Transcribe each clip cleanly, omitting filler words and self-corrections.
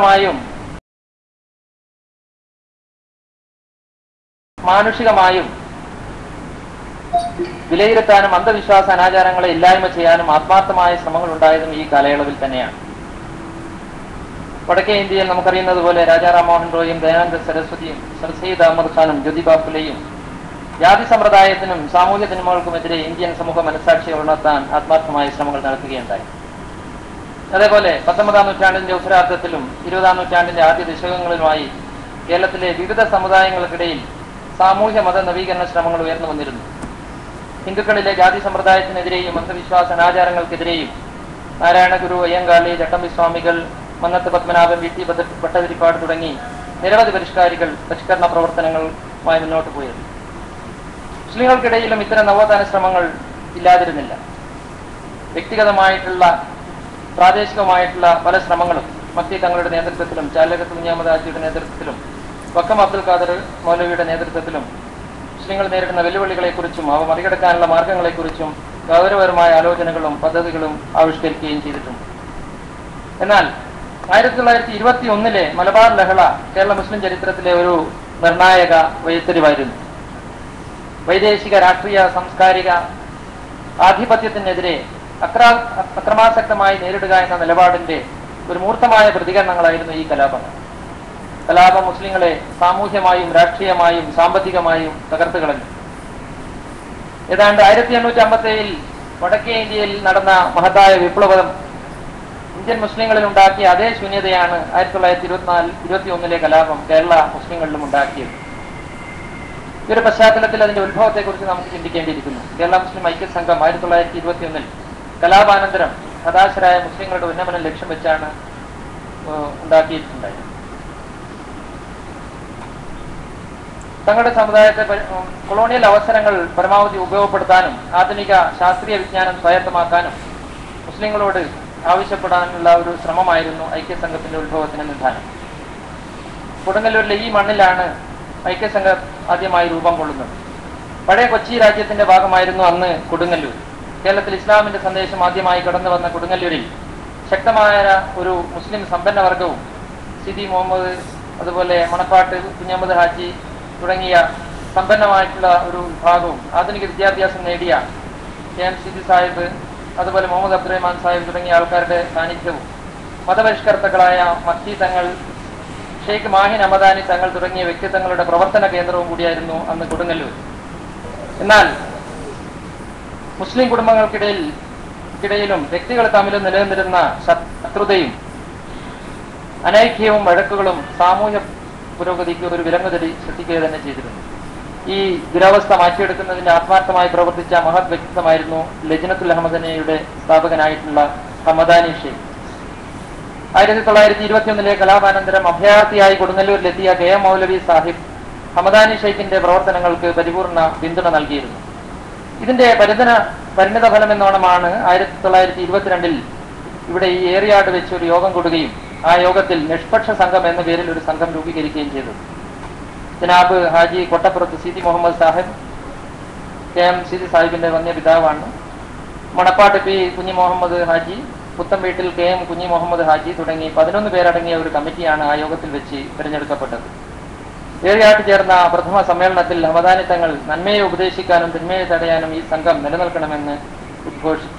മായും മാനുഷികമായും വിലയിരുത്താനും അന്ധവിശ്വാസ അനാചാരങ്ങളെ ഇല്ലായ്മ ചെയ്യാനും ആത്മാർത്ഥമായ ശ്രമങ്ങൾ ഉണ്ടായതും ഈ കാലയളവിൽ തന്നെയാണ്. വടക്കേ ഇന്ത്യയിൽ നമുക്കറിയുന്നത് പോലെ രാജാ റാം മോഹൻ റോയും ദയാനന്ദ സരസ്വതിയും സർ സയ്യിദ് അഹമ്മദ് ഖാനും ജ്യോതിബ ഫുലെയും ജാതി സമ്പ്രദായത്തിനും സാമൂഹ്യ തിന്മകൾക്കുമെതിരെ ഇന്ത്യൻ സമൂഹ മനസാക്ഷിയെ ഉണർത്താൻ ആത്മാർത്ഥമായ ശ്രമങ്ങൾ നടത്തുകയുണ്ടായി. അതേപോലെ 19ാം നൂറ്റാണ്ടിന്റെ ഉത്തരാർദ്ധത്തിലും 20ാം നൂറ്റാണ്ടിന്റെ ആദ്യ ദശകങ്ങളിലുമായി കേരളത്തിലെ വിവിധ സമുദായങ്ങൾക്കിടയിൽ സാമൂഹ്യ മത നവീകരണ ശ്രമങ്ങൾ ഉയർന്നു വന്നിരുന്നു. ഹിന്ദുക്കളിലെ ജാതി സമ്പ്രദായത്തിനെതിരെയും അന്ധവിശ്വാസ അനാചാരങ്ങൾക്കെതിരെയും നാരായണ ഗുരു, അയ്യങ്കാളി, ചട്ടമ്പിസ്വാമികൾ, മന്നത്ത് പത്മനാഭൻ, വി ടി ഭട്ടതിരിപ്പാട് തുടങ്ങി നിരവധി പരിഷ്കരണ പ്രവർത്തനങ്ങളുമായി മുന്നോട്ട് പോയിരുന്നു. മുസ്ലിങ്ങൾക്കിടയിലും ഇത്തരം നവോത്ഥാന ശ്രമങ്ങൾ ഇല്ലാതിരുന്നില്ല. വ്യക്തിഗതമായിട്ടുള്ള പ്രാദേശികമായിട്ടുള്ള പല ശ്രമങ്ങളും മക്തി തങ്ങളുടെ നേതൃത്വത്തിലും ചാലകത്ത് കുഞ്ഞഹമ്മദ് ഹാജിയുടെ നേതൃത്വത്തിലും വക്കം അബ്ദുൽ ഖാദർ മൗലവിയുടെ നേതൃത്വത്തിലും മുസ്ലിങ്ങൾ നേരിടുന്ന വെല്ലുവിളികളെക്കുറിച്ചും അവ മറികടക്കാനുള്ള മാർഗങ്ങളെക്കുറിച്ചും ഗൗരവപരമായ ആലോചനകളും പദ്ധതികളും ആവിഷ്കരിക്കുകയും ചെയ്തിട്ടുണ്ട്. എന്നാൽ 1921 മലബാർ ലഹള കേരള മുസ്ലിം ചരിത്രത്തിലെ ഒരു നിർണായക വഴിത്തിരിവായിരുന്നു. വൈദേശിക രാഷ്ട്രീയ സാംസ്കാരിക ആധിപത്യത്തിനെതിരെ അക്രമാസക്തമായി നേരിടുക എന്ന നിലപാടിന്റെ ഒരു മൂർത്തമായ പ്രതികരണങ്ങളായിരുന്നു ഈ കലാപങ്ങൾ. കലാപം മുസ്ലിങ്ങളെ സാമൂഹ്യമായും രാഷ്ട്രീയമായും സാമ്പത്തികമായും തകർത്തു കളഞ്ഞു. ഏതാണ്ട് 1857 വടക്കേ ഇന്ത്യയിൽ നടന്ന മഹത്തായ വിപ്ലവം ഇന്ത്യൻ മുസ്ലിങ്ങളിൽ ഉണ്ടാക്കിയ അതേ ശൂന്യതയാണ് 1921 കലാപം കേരള മുസ്ലിങ്ങളിലും ഉണ്ടാക്കിയത്. ഈ ഒരു പശ്ചാത്തലത്തിൽ അതിന്റെ ഉത്ഭവത്തെക്കുറിച്ച് നമുക്ക് ചിന്തിക്കേണ്ടിയിരിക്കുന്നു. കേരള മുസ്ലിം ഐക്യസംഘം 1921 കലാപാനന്തരം ഹതാശരായ മുസ്ലിങ്ങളുടെ ഉന്നമനം ലക്ഷ്യം വെച്ചാണ് ഉണ്ടാക്കിയിട്ടുണ്ടായത്. തങ്ങളുടെ സമുദായത്തെ കൊളോണിയൽ അവസരങ്ങൾ പരമാവധി ഉപയോഗപ്പെടുത്താനും ആധുനിക ശാസ്ത്രീയ വിജ്ഞാനം സ്വായത്തമാക്കാനും മുസ്ലിങ്ങളോട് ആവശ്യപ്പെടാനുള്ള ഒരു ശ്രമമായിരുന്നു ഐക്യസംഘത്തിന്റെ ഉത്ഭവത്തിന് നിധാനം. കൊടുങ്ങല്ലൂരിലെ ഈ മണ്ണിലാണ് ഐക്യസംഘം ആദ്യമായി രൂപം കൊള്ളുന്നത്. പഴയ കൊച്ചി രാജ്യത്തിന്റെ ഭാഗമായിരുന്നു അന്ന് കൊടുങ്ങല്ലൂർ. കേരളത്തിൽ ഇസ്ലാമിന്റെ സന്ദേശം ആദ്യമായി കടന്നു വന്ന കൊടുങ്ങല്ലൂരിൽ ശക്തമായ ഒരു മുസ്ലിം സമ്പന്ന വർഗവും സിദി മുഹമ്മദ്, അതുപോലെ മണപ്പാട്ട് കുഞ്ഞഹമ്മദ് ഹാജി തുടങ്ങിയ സമ്പന്നമായിട്ടുള്ള ഒരു വിഭാഗവും ആധുനിക വിദ്യാഭ്യാസം നേടിയ KM സിദി സാഹിബ്, അതുപോലെ മുഹമ്മദ് അബ്ദുറഹ്മാൻ സാഹിബ് തുടങ്ങിയ ആൾക്കാരുടെ സാന്നിധ്യവും മതപരിഷ്കർത്താക്കളായ മക്തി തങ്ങൾ, ഷെയ്ഖ് മാഹിൻ അമദാനി തങ്ങൾ തുടങ്ങിയ വ്യക്തിത്വങ്ങളുടെ പ്രവർത്തന കേന്ദ്രവും കൂടിയായിരുന്നു അന്ന് കൊടുങ്ങല്ലൂർ. എന്നാൽ മുസ്ലിം കുടുംബങ്ങൾക്കിടയിലും വ്യക്തികൾ തമ്മിലും നിലനിന്നിരുന്ന ശത്രുതയും അനൈക്യവും വഴക്കുകളും സാമൂഹ്യ പുരോഗതിക്ക് ഒരു വിലങ്ങുതടി സൃഷ്ടിക്കുക തന്നെ ചെയ്തിരുന്നു. ഈ ദുരവസ്ഥ മാറ്റിയെടുക്കുന്നതിന് ആത്മാർത്ഥമായി പ്രവർത്തിച്ച മഹത് വ്യക്തിത്വമായിരുന്നു ലജ്നത്തുൽ അഹമ്മദനിയുടെ സ്ഥാപകനായിട്ടുള്ള ഹമദാനി ഷെയ്ഖ്. 1921 കലാപാനന്തരം അഭയാർത്ഥിയായി കൊടുങ്ങല്ലൂരിലെത്തിയ KM മൗലവി സാഹിബ് ഹമദാനി ഷെയ്ഖിന്റെ പ്രവർത്തനങ്ങൾക്ക് പരിപൂർണ പിന്തുണ നൽകിയിരുന്നു. ഇതിന്റെ പരിണിത ഫലം എന്നോണമാണ് 1922 ഇവിടെ ഈ ഏറിയാട് വെച്ച് ഒരു യോഗം കൂടുകയും ആ യോഗത്തിൽ നിഷ്പക്ഷ സംഘം എന്ന പേരിൽ ഒരു സംഘം രൂപീകരിക്കുകയും ചെയ്തു. ജനാബ് ഹാജി കൊട്ടപ്പുറത്ത് സിദി മുഹമ്മദ് സാഹിബ് KM സിദി സാഹിബിന്റെ വന്യ പിതാവാണ്. മണപ്പാട്ട് പി കുഞ്ഞി മുഹമ്മദ് ഹാജി, പുത്തംവീട്ടിൽ KM കുഞ്ഞി മുഹമ്മദ് ഹാജി തുടങ്ങി 11 പേരടങ്ങിയ ഒരു കമ്മിറ്റിയാണ് ആ യോഗത്തിൽ വെച്ച് തിരഞ്ഞെടുക്കപ്പെട്ടത്. ഏറിയാട്ട് ചേർന്ന പ്രഥമ സമ്മേളനത്തിൽ ഹമദാനി തങ്ങൾ നന്മയെ ഉപദേശിക്കാനും തിന്മയെ തടയാനും ഈ സംഘം നിലനിൽക്കണമെന്ന് ഉദ്ഘോഷിച്ചു.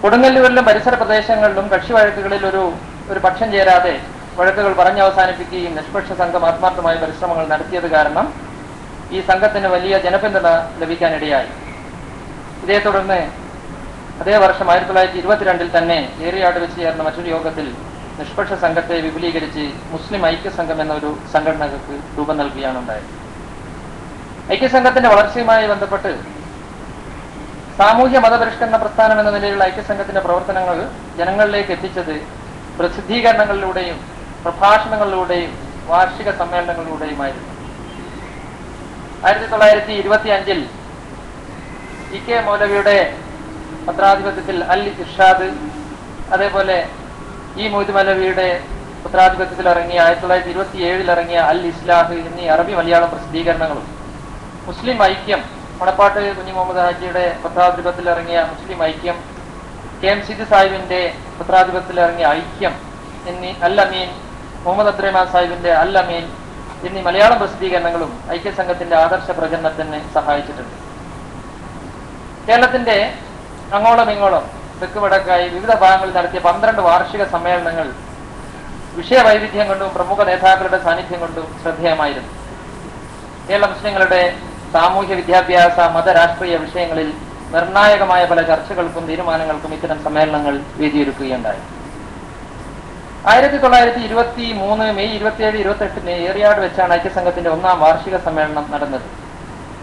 കൊടുങ്ങല്ലൂരിലും പരിസര പ്രദേശങ്ങളിലും കക്ഷി വഴക്കുകളിൽ ഒരു പക്ഷം ചേരാതെ വഴക്കുകൾ പറഞ്ഞവസാനിപ്പിക്കുകയും നിഷ്പക്ഷ സംഘം ആത്മാർത്ഥമായ പരിശ്രമങ്ങൾ നടത്തിയത് കാരണം ഈ സംഘത്തിന് വലിയ ജനപിന്തുണ ലഭിക്കാനിടയായി. ഇതേ തുടർന്ന് അതേ വർഷം 1922 തന്നെ ഏറിയാട് വെച്ച് ചേർന്ന മറ്റൊരു യോഗത്തിൽ നിഷ്പക്ഷ സംഘത്തെ വിപുലീകരിച്ച് മുസ്ലിം ഐക്യസംഘം എന്ന ഒരു സംഘടനകൾക്ക് രൂപം നൽകുകയാണ് ഉണ്ടായത്. ഐക്യസംഘത്തിന്റെ വളർച്ചയുമായി ബന്ധപ്പെട്ട് സാമൂഹ്യ മതപരിഷ്കരണ പ്രസ്ഥാനം എന്ന നിലയിലുള്ള ഐക്യസംഘത്തിന്റെ പ്രവർത്തനങ്ങൾ ജനങ്ങളിലേക്ക് എത്തിച്ചത് പ്രസിദ്ധീകരണങ്ങളിലൂടെയും പ്രഭാഷണങ്ങളിലൂടെയും വാർഷിക സമ്മേളനങ്ങളിലൂടെയുമായിരുന്നു. 1925 EK മൗലവിയുടെ പത്രാധിപത്യത്തിൽ അൽ ഇർഷാദ്, അതേപോലെ ഈ മൊയ്ത് മൗലവിയുടെ പത്രാധിപത്യത്തിൽ ഇറങ്ങിയ 1927 ഇറങ്ങിയ അൽ ഇസ്ലാഹ് എന്നീ അറബി മലയാളം പ്രസിദ്ധീകരണങ്ങളും മുസ്ലിം ഐക്യം, മണപ്പാട്ട് കുഞ്ഞി മുഹമ്മദ് ഹാജിയുടെ പത്രാധിപത്യത്തിൽ ഇറങ്ങിയ മുസ്ലിം ഐക്യം, KM സിദി സാഹിബിന്റെ പത്രാധിപത്യത്തിൽ ഇറങ്ങിയ ഐക്യം അൽ അമീൻ, മുഹമ്മദ് അബ്ദുറഹ്മാൻ സാഹിബിന്റെ അൽ അമീൻ എന്നീ മലയാളം പ്രസിദ്ധീകരണങ്ങളും ഐക്യസംഘത്തിന്റെ ആദർശ പ്രചരണത്തിന് സഹായിച്ചിട്ടുണ്ട്. കേരളത്തിന്റെ അങ്ങോളം ഇങ്ങോളം തെക്ക് വടക്കായി വിവിധ ഭാഗങ്ങളിൽ നടത്തിയ 12 വാർഷിക സമ്മേളനങ്ങൾ വിഷയവൈവിധ്യം കൊണ്ടും പ്രമുഖ നേതാക്കളുടെ സാന്നിധ്യം കൊണ്ടും ശ്രദ്ധേയമായിരുന്നു. കേരള മുസ്ലിങ്ങളുടെ സാമൂഹ്യ വിദ്യാഭ്യാസ മത രാഷ്ട്രീയ വിഷയങ്ങളിൽ നിർണായകമായ പല ചർച്ചകൾക്കും തീരുമാനങ്ങൾക്കും ഇത്തരം സമ്മേളനങ്ങൾ വേദിയൊരുക്കുകയുണ്ടായി. 1923 മെയ് 27, 28 ഏറിയാട് വെച്ചാണ് ഐക്യസംഘത്തിന്റെ 1ാം വാർഷിക സമ്മേളനം നടന്നത്.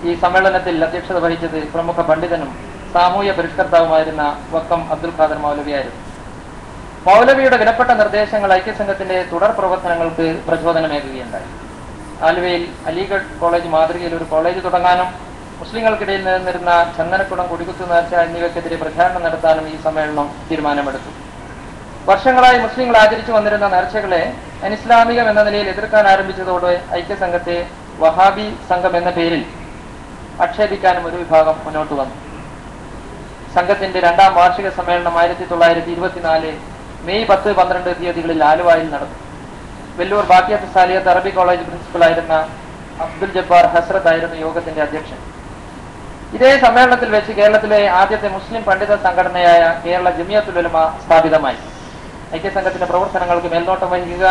ഈ സമ്മേളനത്തിൽ അധ്യക്ഷത വഹിച്ചത് പ്രമുഖ പണ്ഡിതനും സാമൂഹ്യ പരിഷ്കർത്താവുമായിരുന്ന വക്കം അബ്ദുൽ ഖാദർ മൗലവിയായിരുന്നു. മൗലവിയുടെ വിലപ്പെട്ട നിർദ്ദേശങ്ങൾ ഐക്യസംഘത്തിന്റെ തുടർ പ്രവർത്തനങ്ങൾക്ക് പ്രചോദനമേകുകയുണ്ടായി. ആലുവയിൽ അലിഗഡ് കോളേജ് മാതൃകയിൽ ഒരു കോളേജ് തുടങ്ങാനും മുസ്ലിങ്ങൾക്കിടയിൽ നിലനിന്നിരുന്ന ചന്ദനക്കുടം, കൊടികുത്തു നേർച്ച എന്നിവയ്ക്കെതിരെ പ്രചാരണം നടത്താനും ഈ സമ്മേളനം തീരുമാനമെടുത്തു. വർഷങ്ങളായി മുസ്ലിങ്ങൾ ആചരിച്ചു വന്നിരുന്ന നേർച്ചകളെ അനിസ്ലാമികം എന്ന നിലയിൽ എതിർക്കാൻ ആരംഭിച്ചതോടെ ഐക്യസംഘത്തെ വഹാബി സംഘം എന്ന പേരിൽ ആക്ഷേപിക്കാനും ഒരു വിഭാഗം മുന്നോട്ട് വന്നു. സംഘത്തിന്റെ 2ാം വാർഷിക സമ്മേളനം 1924 മെയ് 10, 12 തീയതികളിൽ ആലുവയിൽ നടന്നു. വെല്ലൂർ ബാക്കിയത്ത് സാലിയത്ത് അറബി കോളേജ് പ്രിൻസിപ്പലായിരുന്ന അബ്ദുൽ ജബ്ബാർ ഹസ്രത്ത് ആയിരുന്നു യോഗത്തിന്റെ അധ്യക്ഷൻ. ഇതേ സമ്മേളനത്തിൽ വെച്ച് കേരളത്തിലെ ആദ്യത്തെ മുസ്ലിം പണ്ഡിത സംഘടനയായ കേരള ജമിയത്തുൽ ഉലമ സ്ഥാപിതമായി. ഐക്യസംഘത്തിന്റെ പ്രവർത്തനങ്ങൾക്ക് മേൽനോട്ടം വഹിക്കുക,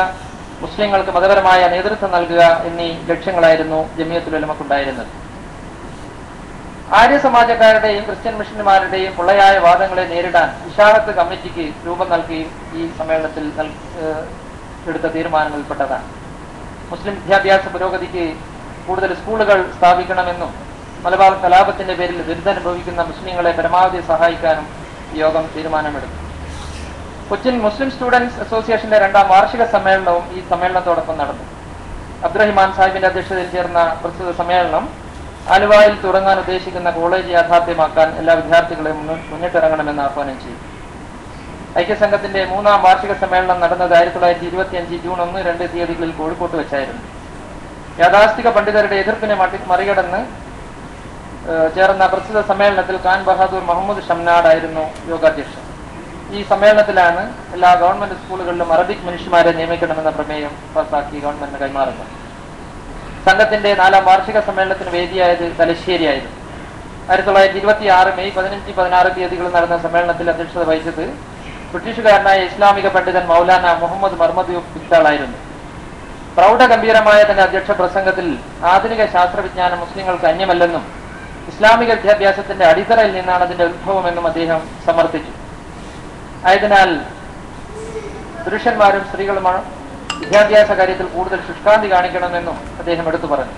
മുസ്ലിങ്ങൾക്ക് മതപരമായ നേതൃത്വം നൽകുക എന്നീ ലക്ഷ്യങ്ങളായിരുന്നു ജമിയത്തുൽ ഉലമക്കുണ്ടായിരുന്നത്. ആര്യ സമാജക്കാരുടെയും ക്രിസ്ത്യൻ മിഷനുമാരുടെയും പൊള്ളയായ വാദങ്ങളെ നേരിടാൻ ഇഷാറത്ത് കമ്മിറ്റിക്ക് രൂപം നൽകുകയും ഈ സമ്മേളനത്തിൽ എടുത്ത തീരുമാനങ്ങളിൽപ്പെട്ടതാണ്. മുസ്ലിം വിദ്യാഭ്യാസ പുരോഗതിക്ക് കൂടുതൽ സ്കൂളുകൾ സ്ഥാപിക്കണമെന്നും മലബാർ കലാപത്തിന്റെ പേരിൽ ദുരിതമനുഭവിക്കുന്ന മുസ്ലിങ്ങളെ പരമാവധി സഹായിക്കാനും യോഗം തീരുമാനമെടുത്തു. കൊച്ചിൻ മുസ്ലിം സ്റ്റുഡൻസ് അസോസിയേഷന്റെ 2ാം വാർഷിക സമ്മേളനവും ഈ സമ്മേളനത്തോടൊപ്പം നടന്നു. അബ്ദുറഹിമാൻ സാഹിബിന്റെ അധ്യക്ഷതയിൽ ചേർന്ന പ്രസ്തുത സമ്മേളനം ആലുവയിൽ തുടങ്ങാൻ ഉദ്ദേശിക്കുന്ന കോളേജ് യാഥാർത്ഥ്യമാക്കാൻ എല്ലാ വിദ്യാർത്ഥികളെയും മുന്നിട്ടിറങ്ങണമെന്ന് ആഹ്വാനം ചെയ്തു. ഐക്യസംഘത്തിന്റെ 3ാം വാർഷിക സമ്മേളനം നടന്നത് 1925 ജൂൺ 1, 2 തീയതികളിൽ കോഴിക്കോട്ട് വെച്ചായിരുന്നു. യാഥാസ്ഥിക പണ്ഡിതരുടെ എതിർപ്പിനെ മറികടന്ന് ചേർന്ന പ്രസ്തുത സമ്മേളനത്തിൽ ഖാൻ ബഹാദൂർ മുഹമ്മദ് ഷംനാട് ആയിരുന്നു യോഗാധ്യക്ഷൻ. ഈ സമ്മേളനത്തിലാണ് എല്ലാ ഗവൺമെന്റ് സ്കൂളുകളിലും അറബിക് മനുഷ്യന്മാരെ നിയമിക്കണമെന്ന പ്രമേയം പാസാക്കി ഗവൺമെന്റിന് കൈമാറുന്നത്. സംഘത്തിന്റെ 4ാം വാർഷിക സമ്മേളനത്തിന് വേദിയായത് തലശ്ശേരിയായിരുന്നു. 1926 മെയ് 15, 16 തീയതികളിൽ നടന്ന സമ്മേളനത്തിൽ അധ്യക്ഷത വഹിച്ചത് ബ്രിട്ടീഷുകാരനായ ഇസ്ലാമിക പണ്ഡിതൻ മൗലാന മുഹമ്മദ് മർമദൂബ് ഇക്താളായിരുന്നു. പ്രൗഢഗംഭീരമായ തന്റെ അധ്യക്ഷ പ്രസംഗത്തിൽ ആധുനിക ശാസ്ത്രവിജ്ഞാനം മുസ്ലിങ്ങൾക്ക് അന്യമല്ലെന്നും ഇസ്ലാമിക വിദ്യാഭ്യാസത്തിന്റെ അടിത്തറയിൽ നിന്നാണ് അതിന്റെ ഉത്ഭവമെന്നും അദ്ദേഹം സമർത്ഥിച്ചു. ആയതിനാൽ പുരുഷന്മാരും സ്ത്രീകളുമാണ് വിദ്യാഭ്യാസ കാര്യത്തിൽ കൂടുതൽ ശുഷ്കാന്തി കാണിക്കണമെന്നും അദ്ദേഹം എടുത്തു പറഞ്ഞു.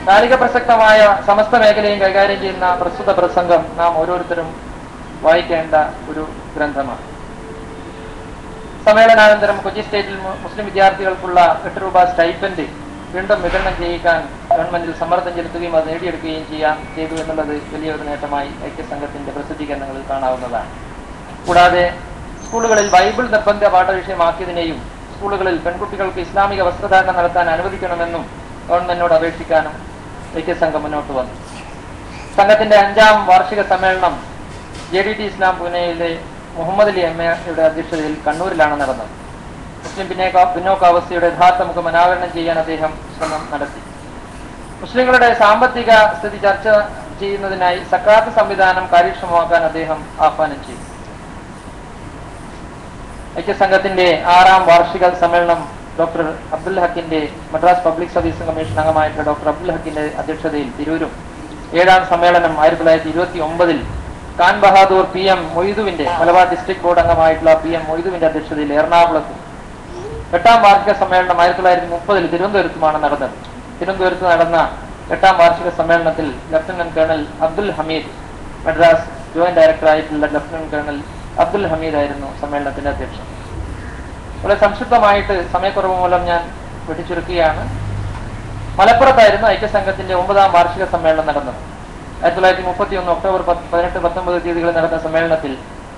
കാലിക പ്രസക്തമായ സമസ്ത മേഖലയും കൈകാര്യം ചെയ്യുന്ന പ്രസ്തുത പ്രസംഗം നാം ഓരോരുത്തരും വായിക്കേണ്ട ഒരു ഗ്രന്ഥമാണ്. സമ്മേളനാനന്തരം കൊച്ചി സ്റ്റേറ്റിൽ മുസ്ലിം വിദ്യാർത്ഥികൾക്കുള്ള 8 രൂപ സ്റ്റൈപ്പൻഡ് വീണ്ടും വിതരണം ചെയ്യിക്കാൻ ഗവൺമെന്റിൽ സമ്മർദ്ദം ചെലുത്തുകയും അത് നേടിയെടുക്കുകയും ചെയ്തു എന്നുള്ളത് വലിയൊരു നേട്ടമായി ഐക്യസംഘത്തിന്റെ പ്രസിദ്ധീകരണങ്ങളിൽ കാണാവുന്നതാണ്. കൂടാതെ സ്കൂളുകളിൽ ബൈബിൾ നിർബന്ധ പാഠവിഷയമാക്കിയതിനെയും സ്കൂളുകളിൽ പെൺകുട്ടികൾക്ക് ഇസ്ലാമിക വസ്ത്രധാരണം നടത്താൻ അനുവദിക്കണമെന്നും ഗവൺമെന്റിനോട് അപേക്ഷിക്കാനും ഐക്യസംഘം മുന്നോട്ട് വന്നു. സംഘത്തിന്റെ 5ാം വാർഷിക സമ്മേളനം JDT ഇസ്ലാം പൂനെയിലെ മുഹമ്മദ് അലി എംഎയുടെ അധ്യക്ഷതയിൽ കണ്ണൂരിലാണ് നടന്നത്. മുസ്ലിം പിന്നോക്കാവസ്ഥയുടെ യഥാർത്ഥ മുഖം അനാവരണം ചെയ്യാൻ അദ്ദേഹം ശ്രമം നടത്തി. മുസ്ലിങ്ങളുടെ സാമ്പത്തിക സ്ഥിതി ചർച്ച ചെയ്യുന്നതിനായി സക്കാത്ത് സംവിധാനം കാര്യക്ഷമമാക്കാൻ അദ്ദേഹം ആഹ്വാനം ചെയ്തു. ഐക്യസംഘത്തിന്റെ 6ാം വാർഷിക സമ്മേളനം ഡോക്ടർ അബ്ദുൽ ഹക്കിന്റെ മദ്രാസ് പബ്ലിക് സർവീസ് കമ്മീഷൻ അംഗമായിട്ടുള്ള ഡോക്ടർ അബ്ദുൽ ഹക്കിന്റെ അധ്യക്ഷതയിൽ തിരൂരും, 7ാം സമ്മേളനം 1929 ഖാൻ ബഹാദൂർ PM മൊയ്തുവിന്റെ മലബാർ ഡിസ്ട്രിക്ട് ബോർഡ് അംഗമായിട്ടുള്ള PM മൊയ്തുവിന്റെ അധ്യക്ഷതയിൽ എറണാകുളത്തും, 8ാം വാർഷിക സമ്മേളനം 1930 തിരുവനന്തപുരത്തുമാണ് നടന്നത്. തിരുവനന്തപുരത്ത് നടന്ന 8ാം വാർഷിക സമ്മേളനത്തിൽ lieutenant colonel Abdul Hameed, Madras joint ഡയറക്ടറായിട്ടുള്ള ലഫ്റ്റനന്റ് കേണൽ അബ്ദുൽ ഹമീദ് ആയിരുന്നു സമ്മേളനത്തിന്റെ അധ്യക്ഷൻ. വളരെ സംക്ഷിപ്തമായിട്ട് സമയക്കുറവ് മൂലം ഞാൻ വെട്ടിച്ചുരുക്കുകയാണ്. മലപ്പുറത്തായിരുന്നു ഐക്യസംഘത്തിന്റെ 9ാം വാർഷിക സമ്മേളനം നടന്നത്. 1931 ഒക്ടോബർ 18, 19 തീയതികളിൽ നടന്ന സമ്മേളനത്തിൽ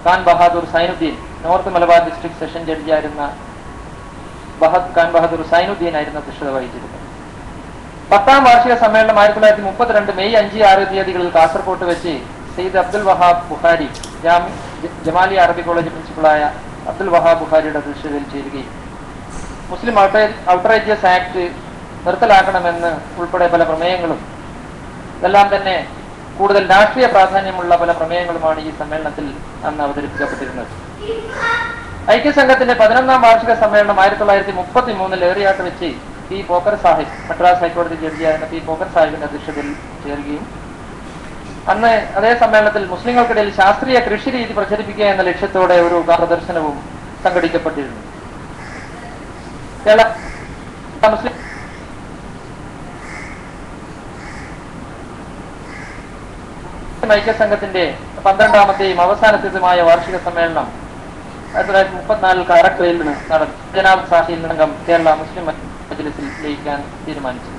Khan Bahadur Zainuddin, north Malabar district session ജഡ്ജിയായിരുന്ന ഖാൻ ബഹാദൂർ സൈനുദ്ദീൻ ആയിരുന്നു അധ്യക്ഷത വഹിച്ചിരുന്നത്. 10ാം വാർഷിക സമ്മേളനം 1932 മെയ് 5, 6 തീയതികളിൽ കാസർകോട്ട് വെച്ച് സെയ്ദ് അബ്ദുൽ വഹാബ് ബുഖാരി ജമാലിയ അറബി കോളേജ് പ്രിൻസിപ്പളായ അബ്ദുൽ വഹാബ് ബുഖാരിയുടെ അധ്യക്ഷതയിൽ ചേരുകയും മുസ്ലിം ഔട്ട്റേജിയസ് ആക്ട് നിർത്തലാക്കണമെന്ന് ഉൾപ്പെടെ പല പ്രമേയങ്ങളും ഇതെല്ലാം തന്നെ കൂടുതൽ രാഷ്ട്രീയ പ്രാധാന്യമുള്ള പല പ്രമേയങ്ങളുമാണ് ഈ സമ്മേളനത്തിൽ അന്ന് അവതരിപ്പിക്കപ്പെട്ടിരുന്നത്. ഐക്യസംഘത്തിന്റെ 11ാം വാർഷിക സമ്മേളനം 1933 ഏറിയാട്ട് വെച്ച് പി പോക്കർ സാഹിബ്, മദ്രാസ് ഹൈക്കോടതി ജഡ്ജിയായിരുന്ന പി പോക്കർ സാഹിബിന്റെ അധ്യക്ഷതയിൽ ചേരുകയും അന്ന് അതേ സമ്മേളനത്തിൽ മുസ്ലിങ്ങൾക്കിടയിൽ ശാസ്ത്രീയ കൃഷി രീതി പ്രചരിപ്പിക്കുക എന്ന ലക്ഷ്യത്തോടെ ഒരു പ്രദർശനവും സംഘടിക്കപ്പെട്ടിരുന്നു. കേരള മുസ്ലിം ഐക്യസംഘത്തിന്റെ 12ാമത്തെയും അവസാനത്തേതുമായ വാർഷിക സമ്മേളനം 1934 കാരക്കലയിൽ നിന്ന് നടന്നു. ജനാബ് സാഹിയിൽ നിന്നംഗം കേരള മുസ്ലിം മജ്ലിസിൽ ലയിക്കാൻ തീരുമാനിച്ചു.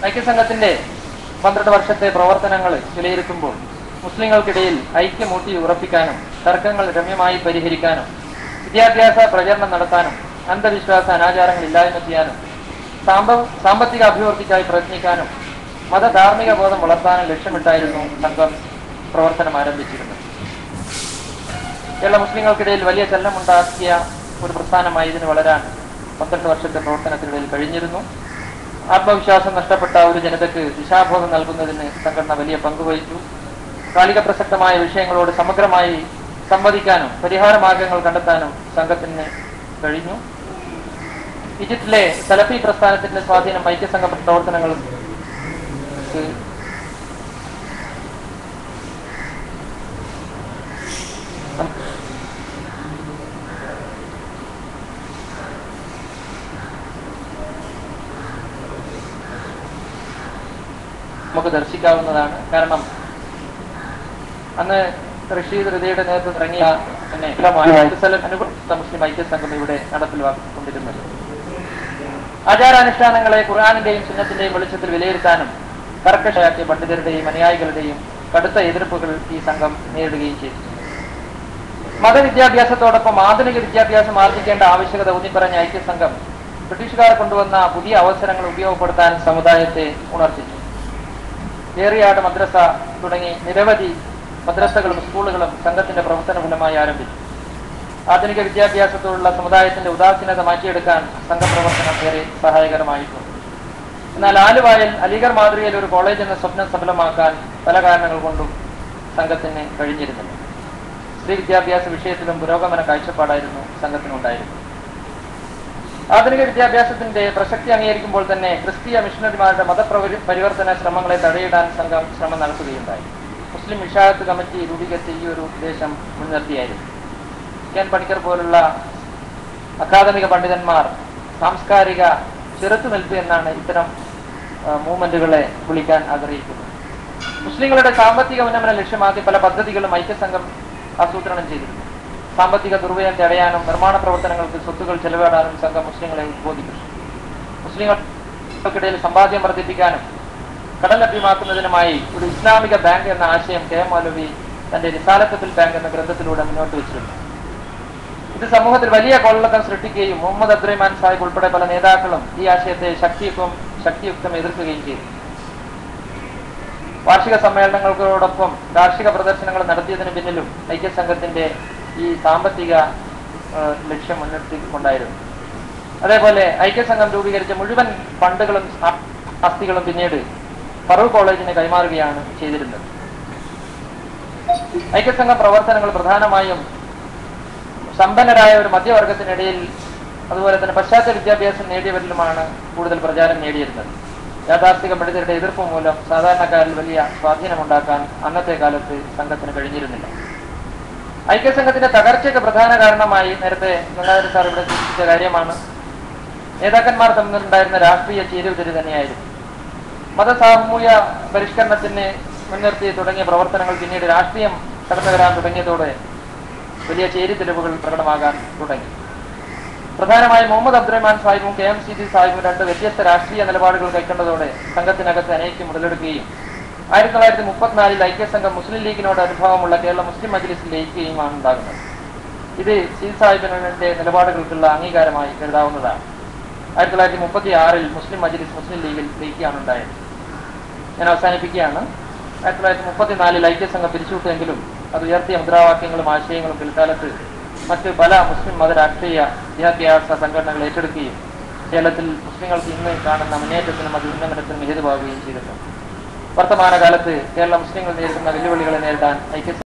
ഐക്യസംഘത്തിന്റെ 12 വർഷത്തെ പ്രവർത്തനങ്ങൾ വിലയിരുത്തുമ്പോൾ മുസ്ലിങ്ങൾക്കിടയിൽ ഐക്യമൂട്ടി ഉറപ്പിക്കാനും തർക്കങ്ങൾ രമ്യമായി പരിഹരിക്കാനും വിദ്യാഭ്യാസ പ്രചരണം നടത്താനും അന്ധവിശ്വാസ അനാചാരങ്ങൾ ഇല്ലായ്മ ചെയ്യാനും സാമ്പത്തിക അഭിവൃദ്ധിക്കായി പ്രയത്നിക്കാനും മതധാർമ്മിക ബോധം വളർത്താനും ലക്ഷ്യമിട്ടായിരുന്നു സംഘം പ്രവർത്തനം ആരംഭിച്ചിരുന്നത്. കേരള മുസ്ലിങ്ങൾക്കിടയിൽ വലിയ ചലനമുണ്ടാക്കിയ ഒരു പ്രസ്ഥാനമായി ഇതിന് വളരാൻ 12 വർഷത്തെ പ്രവർത്തനത്തിനിടയിൽ കഴിഞ്ഞിരുന്നു. ആത്മവിശ്വാസം നഷ്ടപ്പെട്ട ഒരു ജനതയ്ക്ക് ദിശാബോധം നൽകുന്നതിന് സംഘടന വലിയ പങ്കുവഹിച്ചു. കാലിക പ്രസക്തമായ വിഷയങ്ങളോട് സമഗ്രമായി സംവദിക്കാനും പരിഹാര മാർഗങ്ങൾ കണ്ടെത്താനും സംഘത്തിന് കഴിഞ്ഞു. ഈജിപ്തിലെ സലഫി പ്രസ്ഥാനത്തിന്റെ സ്വാധീനം ഐക്യസംഘ പ്രവർത്തനങ്ങൾ നമുക്ക് ദർശിക്കാവുന്നതാണ്. കാരണം അന്ന് റഷീദ് ഹൃദയയുടെ നേതൃത്വം ഇറങ്ങിയ മുസ്ലിം ഐക്യസംഘം ഇവിടെ നടപ്പിലാക്കിക്കൊണ്ടിരുന്നത്. ആചാരാനുഷ്ഠാനങ്ങളെ ഖുർആനിന്റെയും സുന്നത്തിന്റെയും വെളിച്ചത്തിൽ വിലയിരുത്താനും കർക്കശയാക്കിയ പണ്ഡിതരുടെയും അനുയായികളുടെയും കടുത്ത എതിർപ്പുകൾ ഈ സംഘം നേരിടുകയും ചെയ്തു. മതവിദ്യാഭ്യാസത്തോടൊപ്പം ആധുനിക വിദ്യാഭ്യാസം ആർജിക്കേണ്ട ആവശ്യകത ഊന്നിപ്പറഞ്ഞ ഐക്യസംഘം ബ്രിട്ടീഷുകാർ കൊണ്ടുവന്ന പുതിയ അവസരങ്ങൾ ഉപയോഗപ്പെടുത്താൻ സമുദായത്തെ ഉണർത്തിച്ചു. ഏറിയാട് മദ്രസ തുടങ്ങി നിരവധി മദ്രസകളും സ്കൂളുകളും സംഘത്തിന്റെ പ്രവർത്തന ഫലമായി ആരംഭിച്ചു. ആധുനിക വിദ്യാഭ്യാസത്തോടുള്ള സമുദായത്തിന്റെ ഉദാസീനത മാറ്റിയെടുക്കാൻ സംഘപ്രവർത്തനം ഏറെ സഹായകരമായിട്ടുണ്ട്. എന്നാൽ ആലുവായിൽ അലിഗർ മാതൃകയിൽ ഒരു കോളേജ് എന്ന സ്വപ്നം സഫലമാക്കാൻ പല കാരണങ്ങൾ കൊണ്ടും സംഘത്തിന് കഴിഞ്ഞിരുന്നില്ല. സ്ത്രീ വിദ്യാഭ്യാസ വിഷയത്തിലും പുരോഗമന കാഴ്ചപ്പാടായിരുന്നു സംഘത്തിനുണ്ടായിരുന്നത്. ആധുനിക വിദ്യാഭ്യാസത്തിന്റെ പ്രസക്തി അംഗീകരിക്കുമ്പോൾ തന്നെ ക്രിസ്തീയ മിഷണറിമാരുടെ മതപരിവർത്തന ശ്രമങ്ങളെ തടയിടാൻ സംഘം ശ്രമം നടത്തുകയുണ്ടായി. മുസ്ലിം ഇഷാഅത്ത് കമ്മിറ്റി രൂപീകരിച്ച ഈ ഒരു ഉദ്ദേശം മുൻനിർത്തിയായിരുന്നു. കെ പണിക്കർ പോലുള്ള അക്കാദമിക പണ്ഡിതന്മാർ സാംസ്കാരിക ചെറുത്തുനിൽപ്പ് എന്നാണ് ഇത്തരം മൂവ്മെന്റുകളെ വിളിക്കാൻ ആഗ്രഹിക്കുന്നത്. മുസ്ലിങ്ങളുടെ സാമ്പത്തിക ഉന്നമനം ലക്ഷ്യമാക്കി പല പദ്ധതികളും ഐക്യസംഘം ആസൂത്രണം ചെയ്തിരുന്നു. സാമ്പത്തിക ദുർവ്യയം തടയാനും നിർമ്മാണ പ്രവർത്തനങ്ങൾക്ക് സ്വത്തുകൾ ചെലവിടാനും സംഘം മുസ്ലിങ്ങളെ ഉദ്ബോധിപ്പിച്ചു. മുസ്ലിങ്ങൾക്കിടയിൽ സമ്പാദ്യം വർദ്ധിപ്പിക്കാനും കടൽ ലഭ്യമാക്കുന്നതിനുമായി ഒരു ഇസ്ലാമിക ബാങ്ക് എന്ന ആശയം കെ മൗലവി തന്റെ റിസാലത്തുൽ ബാങ്ക് എന്ന ഗ്രന്ഥത്തിലൂടെ മുന്നോട്ട് വെച്ചിരുന്നു. ഇത് സമൂഹത്തിൽ വലിയ കൊള്ളക്കം സൃഷ്ടിക്കുകയും മുഹമ്മദ് അബ്ദുറഹ്മാൻ സാഹിബ് ഉൾപ്പെടെ പല നേതാക്കളും ഈ ആശയത്തെ ശക്തിയുക്തം എതിർക്കുകയും ചെയ്തു. വാർഷിക സമ്മേളനങ്ങളോടൊപ്പം കാർഷിക പ്രദർശനങ്ങൾ നടത്തിയതിന് പിന്നിലും ഐക്യസംഘത്തിന്റെ ഈ സാമ്പത്തിക ലക്ഷ്യം മുൻനിർത്തിക്കൊണ്ടായിരുന്നു. അതേപോലെ ഐക്യസംഘം രൂപീകരിച്ച മുഴുവൻ ഫണ്ടുകളും ആസ്തികളും പിന്നീട് ഫറൂഖ് കോളേജിന് കൈമാറുകയാണ് ചെയ്തിരുന്നത്. ഐക്യസംഘ പ്രവർത്തനങ്ങൾ പ്രധാനമായും സമ്പന്നരായ ഒരു മധ്യവർഗത്തിനിടയിൽ അതുപോലെ തന്നെ പശ്ചാത്തല വിദ്യാഭ്യാസം നേടിയവരിലുമാണ് കൂടുതൽ പ്രചാരം നേടിയിരുന്നത്. യാഥാർത്ഥിക പണ്ഡിതരുടെ എതിർപ്പ് മൂലം സാധാരണക്കാരിൽ വലിയ സ്വാധീനമുണ്ടാക്കാൻ അന്നത്തെ കാലത്ത് സംഘത്തിന് കഴിഞ്ഞിരുന്നില്ല. ഐക്യസംഘത്തിന്റെ തകർച്ചയ്ക്ക് പ്രധാന കാരണമായി നേരത്തെ ഗംഗാധര സാർ ഇവിടെ സൂചിപ്പിച്ച കാര്യമാണ് നേതാക്കന്മാർ തമ്മിലുണ്ടായിരുന്ന രാഷ്ട്രീയ ചേരുവതിരി തന്നെയായിരുന്നു. മതസാമൂഹ്യ പരിഷ്കരണത്തിന് മുൻനിർത്തി തുടങ്ങിയ പ്രവർത്തനങ്ങൾ പിന്നീട് രാഷ്ട്രീയം കടന്നു വരാൻ തുടങ്ങിയതോടെ വലിയ ചേരിതിരിവുകൾ പ്രകടമാകാൻ തുടങ്ങി. പ്രധാനമായും മുഹമ്മദ് അബ്ദുറഹ്മാൻ സാഹിബും KMCD സാഹിബും രണ്ട് വ്യത്യസ്ത രാഷ്ട്രീയ നിലപാടുകൾ കൈക്കൊണ്ടതോടെ സംഘത്തിനകത്ത് അനൈക്യം ഉടലെടുക്കുകയും 1934 ഐക്യസംഘം മുസ്ലിം ലീഗിനോട് അനുഭവമുള്ള കേരള മുസ്ലിം മജ്ലിസിൽ ലയിക്കുകയുമാണ് ഉണ്ടാകുന്നത്. ഇത് സി സാഹിബിന്റെ നിലപാടുകൾക്കുള്ള അംഗീകാരമായി കരുതാവുന്നതാണ്. 1936 മുസ്ലിം മജ്ലിസ് മുസ്ലിം ലീഗിൽ ലയിക്കുകയാണ് ഉണ്ടായത്. ഞാൻ അവസാനിപ്പിക്കുകയാണ്. 1934 ഐക്യസംഘം പിരിച്ചുവിട്ടെങ്കിലും അത് ഉയർത്തിയ മുദ്രാവാക്യങ്ങളും ആശയങ്ങളും പിൽക്കാലത്ത് മറ്റ് പല മുസ്ലിം മത രാഷ്ട്രീയ വിദ്യാഭ്യാസ സംഘടനകൾ ഏറ്റെടുക്കുകയും കേരളത്തിൽ മുസ്ലിങ്ങൾക്ക് ഇന്ന് കാണുന്ന മുന്നേറ്റത്തിനും അത് ഉന്നമനത്തിനും ഹേതുവാകുകയും ചെയ്തിട്ടുണ്ട്. വർത്തമാനകാലത്ത് കേരള മുസ്ലിങ്ങൾ നേരിടുന്ന വെല്ലുവിളികളെ നേരിടാൻ ഐക്യ